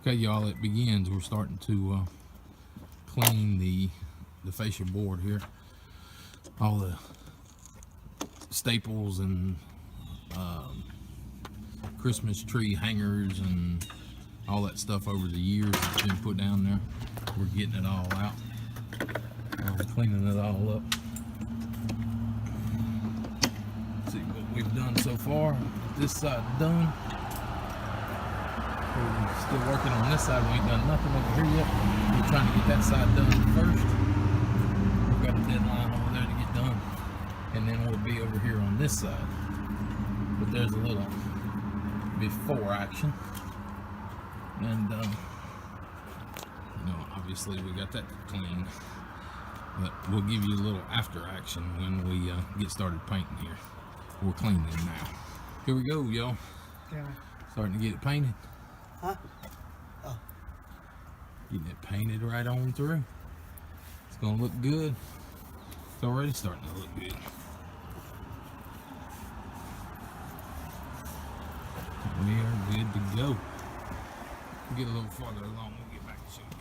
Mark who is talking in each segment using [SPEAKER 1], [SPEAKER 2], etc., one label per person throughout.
[SPEAKER 1] Okay, y'all, it begins. We're starting to clean the fascia board here. All the staples and Christmas tree hangers and all that stuff over the years that's been put down there. We're getting it all out. We're cleaning it all up. See what we've done so far. This side done. We're still working on this side. We ain't done nothing over here yet. We're trying to get that side done first. We've got a deadline over there to get done, and then we'll be over here on this side. But there's a little before action, and you know, obviously we got that clean, but we'll give you a little after action when we get started painting here. We're cleaning now. Here we go, y'all.
[SPEAKER 2] Yeah.
[SPEAKER 1] Starting to get it painted.
[SPEAKER 2] Huh? Oh.
[SPEAKER 1] Getting it painted right on through. It's gonna look good. It's already starting to look good. We are good to go. We'll get a little farther along. We'll get back to show you.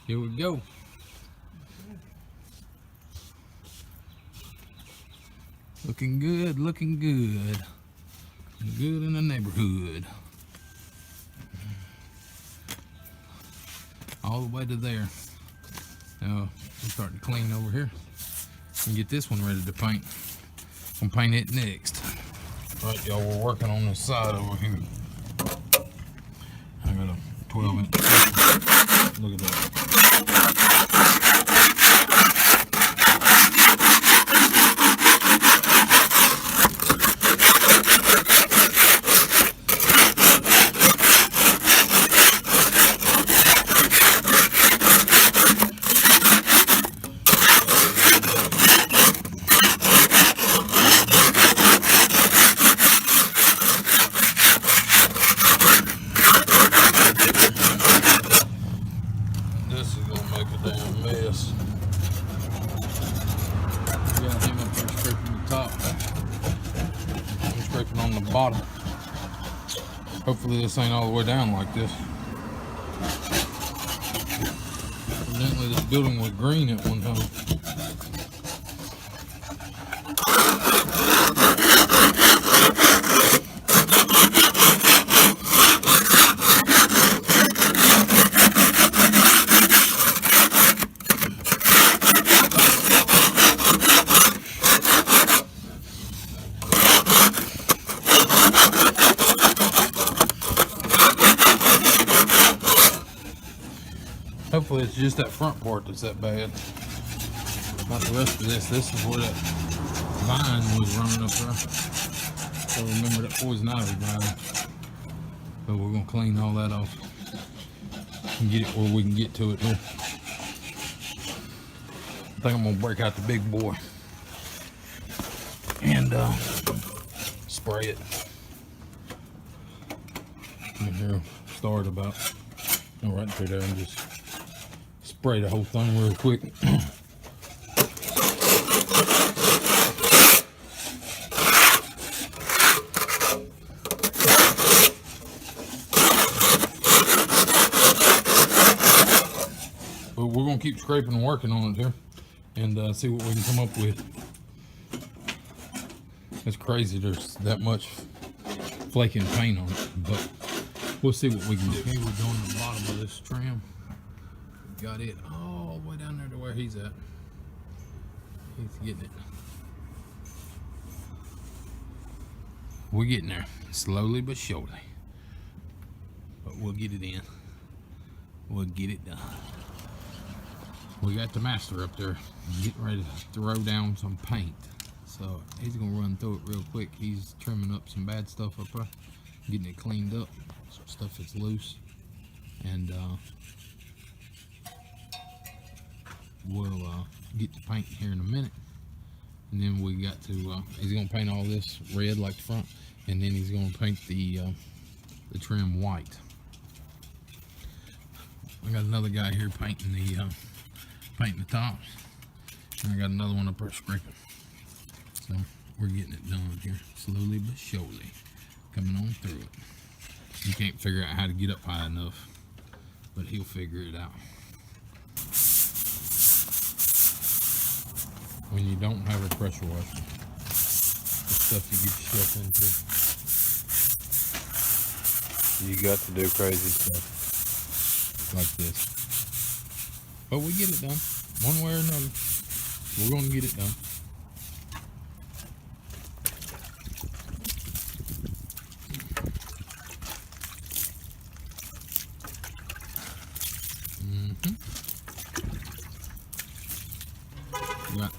[SPEAKER 1] Here we go. Looking good, looking good. Good in the neighborhood. All the way to there. Now we're starting to clean over here and get this one ready to paint. I'm gonna paint it next. Alright, y'all, we're working on this side over here. I got a 12-inch. Look at that. Bottom. Hopefully this ain't all the way down like this. Evidently this building was green at one time. Hopefully it's just that front part that's that bad. Not the rest of this. This is where that vine was running up there. So remember that poison ivy vine. So we're gonna clean all that off and get it where we can get to it here. I think I'm gonna break out the big boy and spray it. And here, start about right through there and just spray the whole thing real quick. But we're gonna keep scraping and working on it here and see what we can come up with. It's crazy there's that much flaking paint on it, but we'll see what we can do. Okay, we're doing the bottom of this trim. Got it all the way down there to where he's at. He's getting it. We're getting there, slowly but surely. But we'll get it in. We'll get it done. We got the master up there getting ready to throw down some paint. So he's gonna run through it real quick. He's trimming up some bad stuff up there, getting it cleaned up, some stuff that's loose, and we'll get to paint here in a minute. And then we got to he's gonna paint all this red like the front, and then he's gonna paint the trim white. I got another guy here painting the tops, and I got another one up there scraping. So we're getting it done here, slowly but surely, coming on through it. He can't figure out how to get up high enough, but he'll figure it out. When you don't have a pressure washer, the stuff you get yourself into, you got to do crazy stuff like this. But we get it done, one way or another. We're going to get it done. Got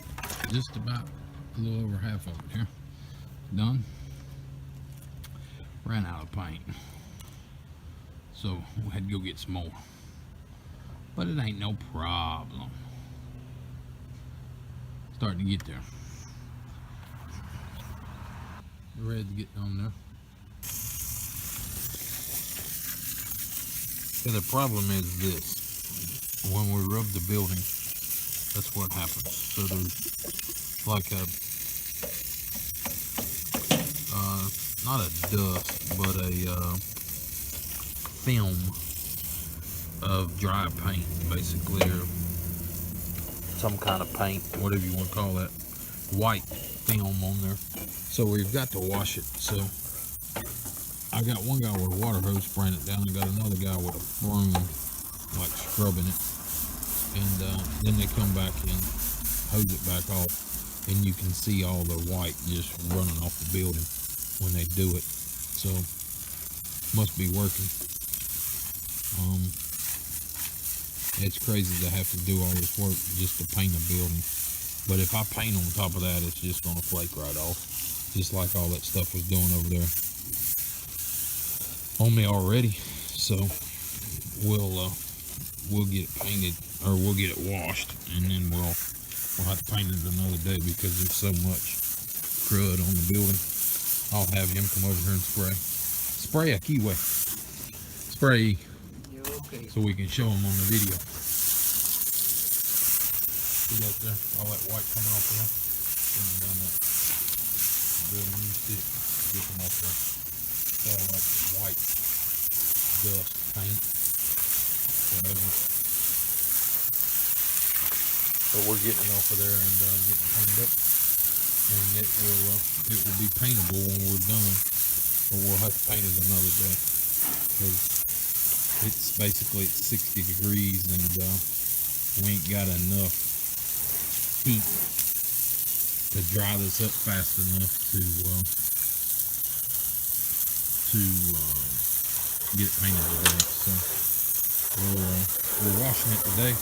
[SPEAKER 1] just about a little over half of it here done. Ran out of paint, so we had to go get some more, but it ain't no problem. Starting to get there. We're ready to get on there. So the problem is this: when we rub the building, that's what happens. So there's like a, not a dust, but a film of dry paint, basically, or some kind of paint, whatever you want to call that, white film on there. So we've got to wash it. So I got one guy with a water hose spraying it down, and got another guy with a broom, like scrubbing it. And then they come back and hose it back off, and you can see all the white just running off the building when they do it. So must be working. It's crazy to have to do all this work just to paint a building, but if I paint on top of that, it's just going to flake right off, just like all that stuff was doing over there on me already. So we'll get it painted, or we'll get it washed, and then we'll have to paint it another day because there's so much crud on the building. I'll have him come over here and spray a kiwi spray,
[SPEAKER 2] Okay.
[SPEAKER 1] so we can show him on the video. See that there? All that white coming off there, coming down that building. You see it? Get them off there. It's all like white dust, paint, whatever. So we're getting it off of there and getting painted up, and it will be paintable when we're done, but we'll have to paint it another day because it's basically 60 degrees, and we ain't got enough heat to dry this up fast enough to get it painted today. So we're washing it today.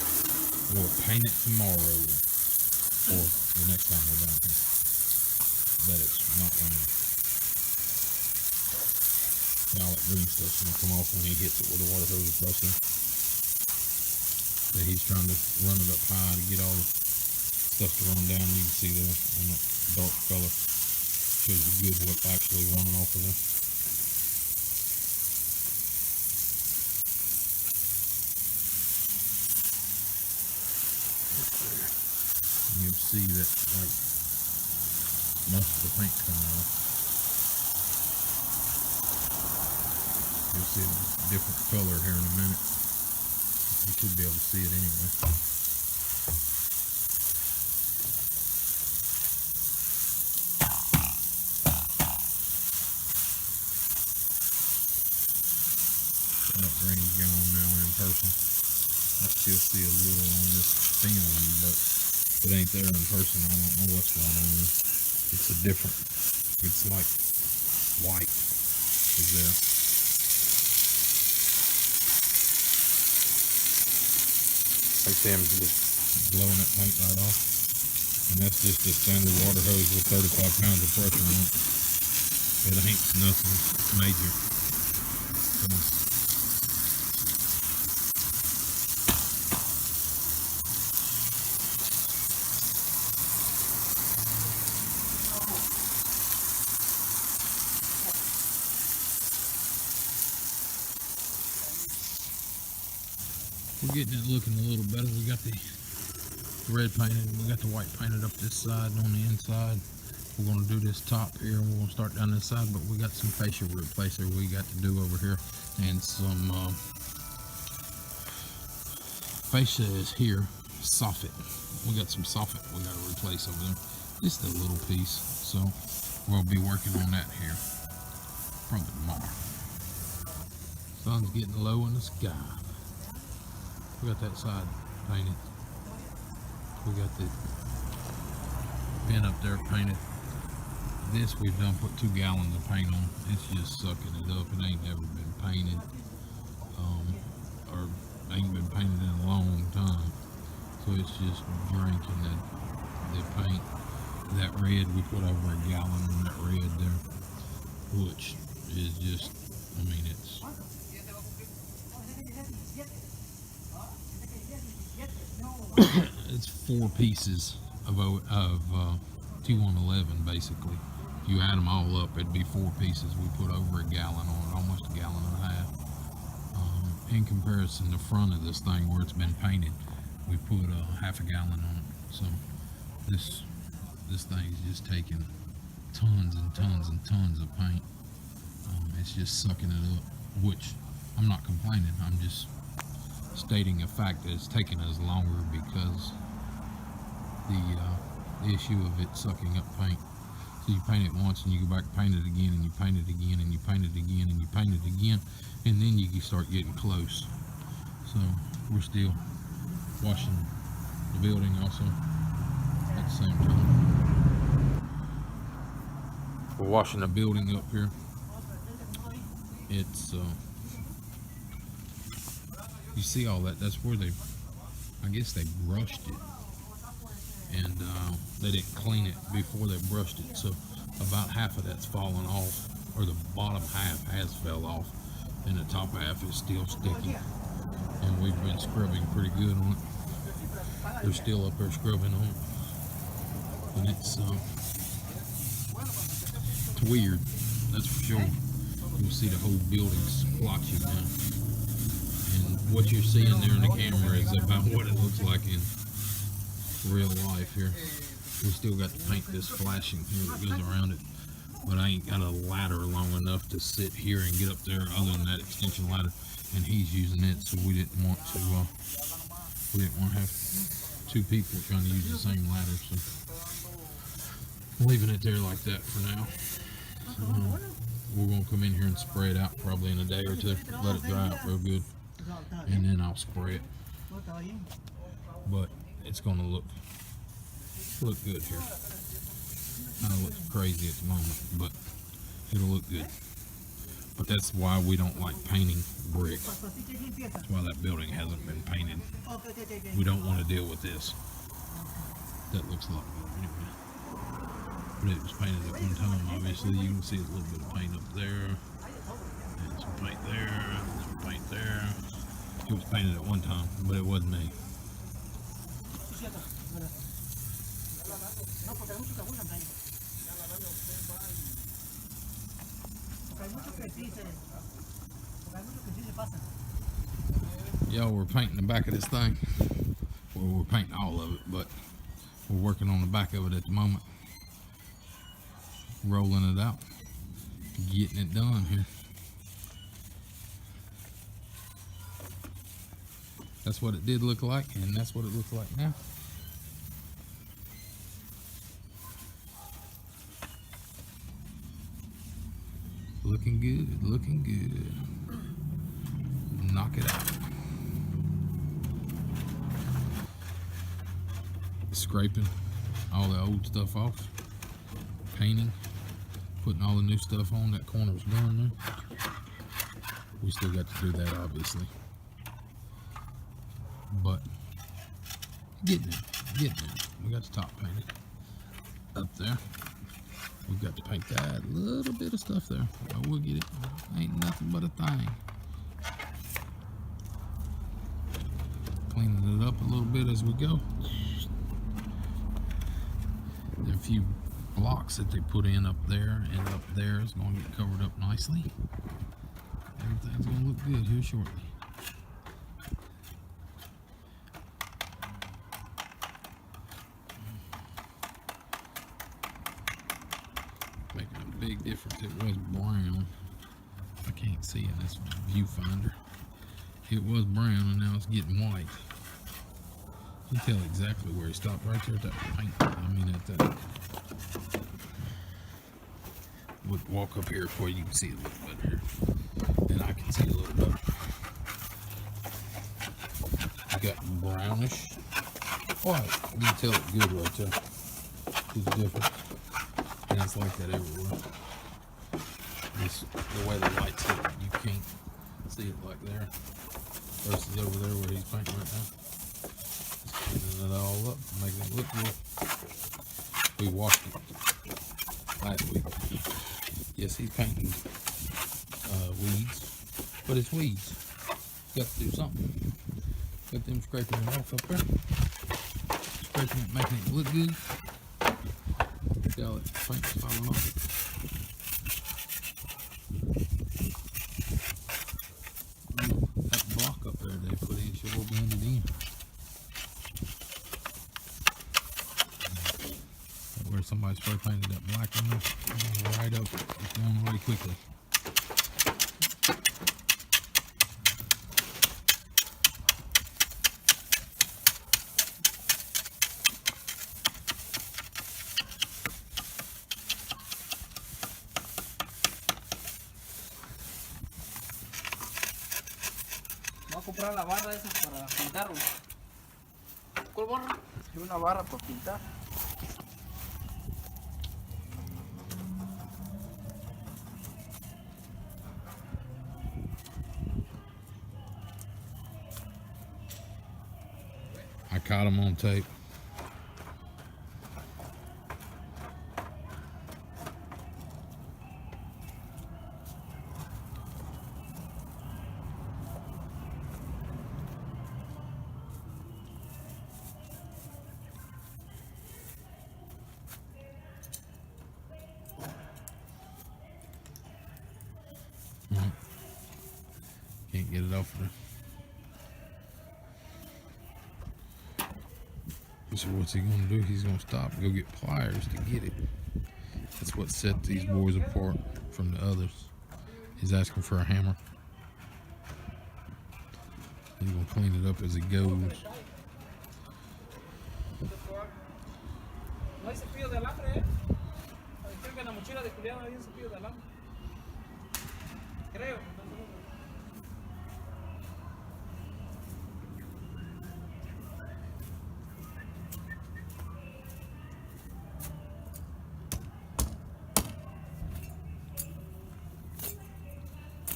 [SPEAKER 1] We'll paint it tomorrow, or the next time we're down here, that it's not raining. Now that green stuff's gonna come off when he hits it with a water hose across there. That he's trying to run it up high to get all the stuff to run down. You can see there on that dark color. Shows you good what's actually running off of there. And you'll see that like most of the paint coming off. You'll see a different color here in a minute. You should be able to see it anyway. That green's gone now in person. I still see a little on this film, but it ain't there in person. I don't know what's going on there. It's a different, it's like white is there. I see him just blowing that paint right off. And that's just a standard water hose with 35 pounds of pressure on it. It ain't nothing major. We're getting it looking a little better. We got the red painted, we got the white painted up this side and on the inside. We're going to do this top here, and we're going to start down this side, but we got some fascia replacer we got to do over here. and some fascia is here. Soffit. We got some soffit we got to replace over there. Just a little piece, so we'll be working on that here probably tomorrow. Sun's getting low in the sky. We got that side painted. We got the bin up there painted. This we've done put 2 gallons of paint on. It's just sucking it up. It ain't never been painted, or ain't been painted in a long time. So it's just drinking the paint. That red, we put over a gallon on that red there, which is just, I mean, it's 4 pieces of T111 basically. If you add them all up, it'd be 4 pieces. We put over a gallon on it, almost a gallon and a half. In comparison, the front of this thing where it's been painted, we put half a gallon on it. So this thing is just taking tons and tons and tons of paint. It's just sucking it up, which I'm not complaining. I'm just stating a fact that it's taking us longer because the issue of it sucking up paint. So you paint it once and you go back and paint it again and you paint it again and you paint it again and you paint it again, and then you can start getting close. So we're still washing the building also at the same time. We're washing the building up here. It's you see all that, that's where I guess they brushed it, and they didn't clean it before they brushed it, so about half of that's fallen off, or the bottom half has fell off, and the top half is still sticky, and we've been scrubbing pretty good on it. They're still up there scrubbing on it, and it's weird, that's for sure. You can see the whole building splotchy now. And what you're seeing there in the camera is about what it looks like in real life here. We still got the paint this flashing here that goes around it, but I ain't got a ladder long enough to sit here and get up there other than that extension ladder, and he's using it, so we didn't want to have 2 people trying to use the same ladder, so I'm leaving it there like that for now. So, we're going to come in here and spray it out probably in a day or 2, let it dry out real good, and then I'll spray it. But it's going to look good here. Kind of looks crazy at the moment, but it'll look good. But that's why we don't like painting brick. That's why that building hasn't been painted. We don't want to deal with this. That looks a lot better anyway. But it was painted at one time, obviously. You can see a little bit of paint up there, and some paint there, and some paint there. It was painted at one time, but it wasn't me. Yo, we're painting the back of this thing. Well, we're painting all of it, but we're working on the back of it at the moment. Rolling it out, getting it done here. That's what it did look like, and that's what it looks like now. Looking good, looking good. Knock it out. Scraping all the old stuff off. Painting. Putting all the new stuff on. That corner's done there. We still got to do that, obviously. But getting it. We got the top painted up there. We've got to paint that little bit of stuff there. But we'll get it. Ain't nothing but a thing. Cleaning it up a little bit as we go. There are a few blocks that they put in up there, and up there is going to get covered up nicely. Everything's going to look good here shortly. Making a big difference. It was brown. I can't see in this viewfinder. It was brown and now it's getting white. You can tell exactly where he stopped, right there at that paint. I mean at that. We'll walk up here for you, you can see a little better here. And I can see a little better. You got brownish white. You can tell it good right there. There's a difference. And it's like that everywhere. The way the lights hit, you can't see it like there. Versus over there where he's painting right now. Just cleaning it all up, making it look good. We washed it last week. Yes, he's painting weeds, but it's weeds. Got to do something. Got them scraping it off up there. Scraping it, making it look good. See how that paint's falling off. That block up there they put in should all blend it in. Where somebody spray painted that black in there, right up, it's going away quickly.
[SPEAKER 3] Voy a comprar la barra esa para pintarlo. ¿Cuál barra? Es una barra para pintar.
[SPEAKER 1] I caught him on tape. Can't get it off there. So what's he gonna do? He's gonna stop and go get pliers to get it. That's what set these boys apart from the others. He's asking for a hammer. He's gonna clean it up as it goes.
[SPEAKER 3] No hay cepillo de alambre, ¿eh? Creo que en la mochila de Julián había un cepillo de alambre. Creo.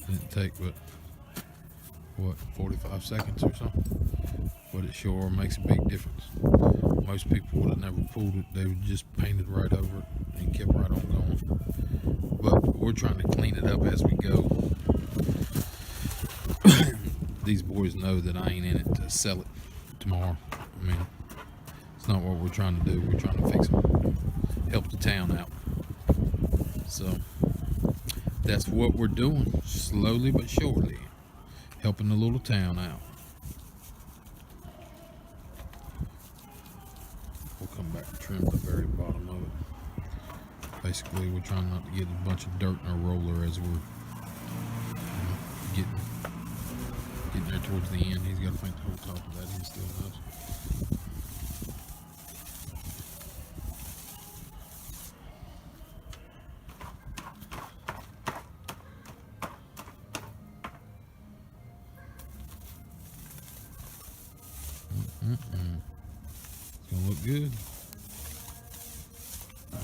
[SPEAKER 1] Didn't take but what, 45 seconds or something, but it sure makes a big difference. Most people would have never pulled it. They would just painted right over it and kept right on going. But we're trying to clean it up as we go. These boys know that I ain't in it to sell it tomorrow. I mean, it's not what we're trying to do. We're trying to fix them, help the town out. So that's what we're doing, slowly but surely, helping the little town out. We'll come back and trim the very bottom of it. Basically, we're trying not to get a bunch of dirt in our roller as we're getting there towards the end. He's got to paint the whole top of that. He still does. It's gonna look good.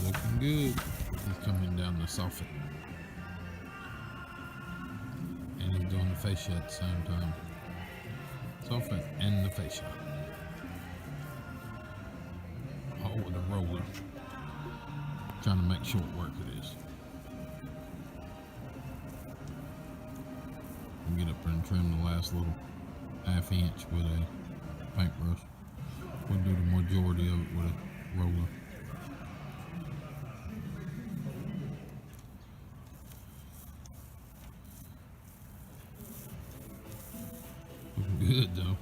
[SPEAKER 1] Looking good. He's coming down the soffit. And he's doing the fascia at the same time. Soffit and the fascia. All with a roller. Trying to make short work it is. We'll get up there and trim the last little ½ inch with a paintbrush. We'll do the majority of it with a roller. Looking good though,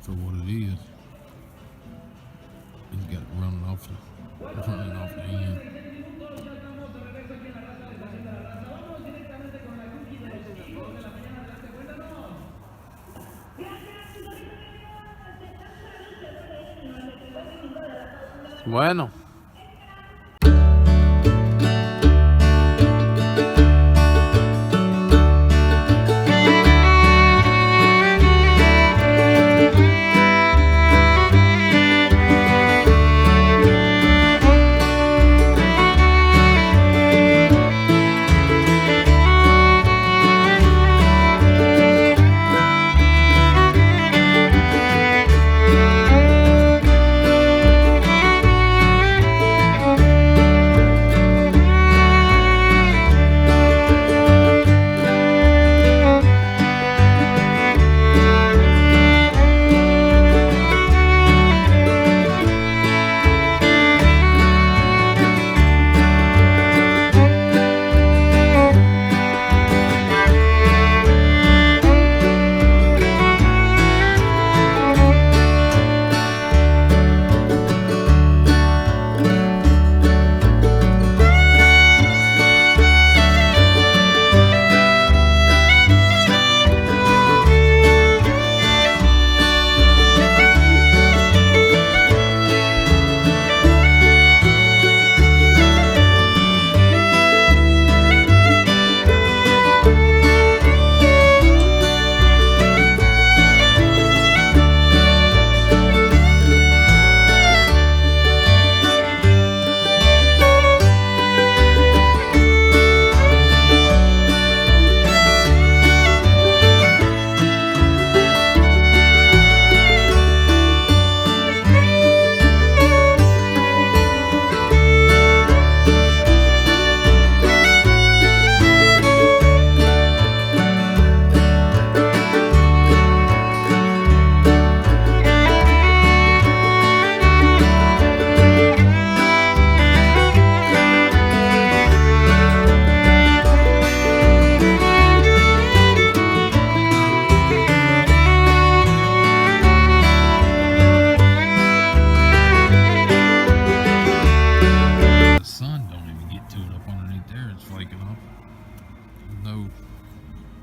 [SPEAKER 1] for what it is. He's got it running off the end. Bueno.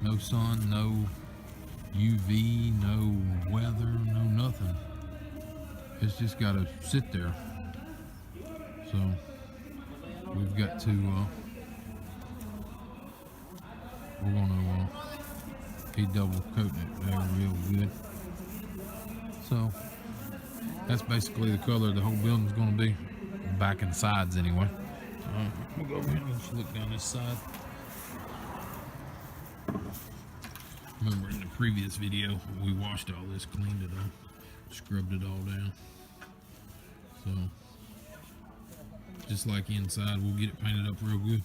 [SPEAKER 1] No sun, no UV, no weather, no nothing. It's just got to sit there. So we've got to, we're gonna be double coating it there real good. So that's basically the color the whole building's gonna be, back and sides anyway. We'll go over here and let's look down this side. Remember in the previous video, we washed all this, cleaned it up, scrubbed it all down. So, just like inside, we'll get it painted up real good.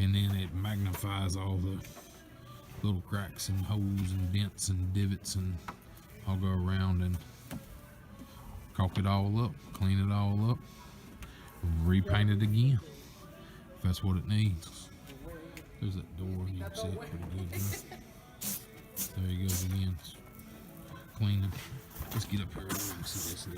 [SPEAKER 1] And then it magnifies all the little cracks and holes and dents and divots, and I'll go around and caulk it all up, clean it all up, repaint it again, if that's what it needs. There's that door, you can see it pretty good there. There he goes again, cleaning. Let's get up here and see this thing.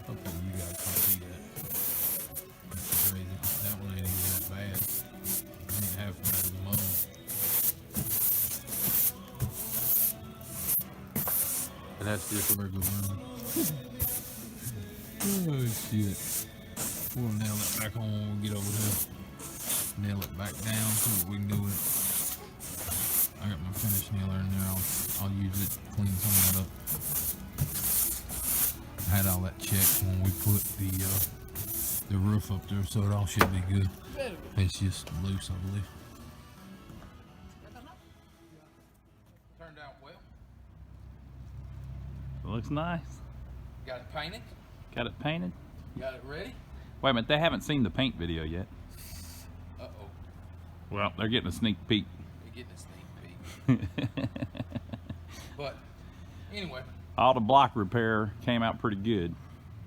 [SPEAKER 1] Okay, you guys can see that. That's crazy. That one ain't even that bad. It ain't half bad as the other one. And that's just a regular one. Oh shit. We'll nail it back on when we get over there. Nail it back down, see what we can do with it. I got my finish nailer in there. I'll use it to clean some of that up. I had all that checked when we put the roof up there, so it all should be good. It's just loose, I believe. Turned out well.
[SPEAKER 4] It looks nice.
[SPEAKER 1] Got it painted.
[SPEAKER 4] Got it painted.
[SPEAKER 1] Got it ready.
[SPEAKER 4] Wait a minute, they haven't seen the paint video yet.
[SPEAKER 1] Uh-oh.
[SPEAKER 4] Well, they're getting a sneak peek.
[SPEAKER 1] They're getting a sneak peek. But anyway.
[SPEAKER 4] All the block repair came out pretty good.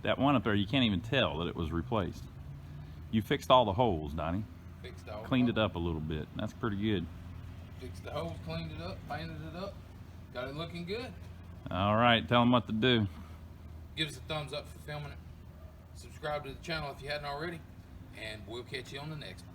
[SPEAKER 4] That one up there, you can't even tell that it was replaced. You fixed all the holes, Donnie.
[SPEAKER 1] Fixed all.
[SPEAKER 4] Cleaned it up a little bit. That's pretty good.
[SPEAKER 1] Fixed the holes, cleaned it up, painted it up. Got it looking good.
[SPEAKER 4] All right, tell them what to do.
[SPEAKER 1] Give us a thumbs up for filming it. Subscribe to the channel if you hadn't already. And we'll catch you on the next one.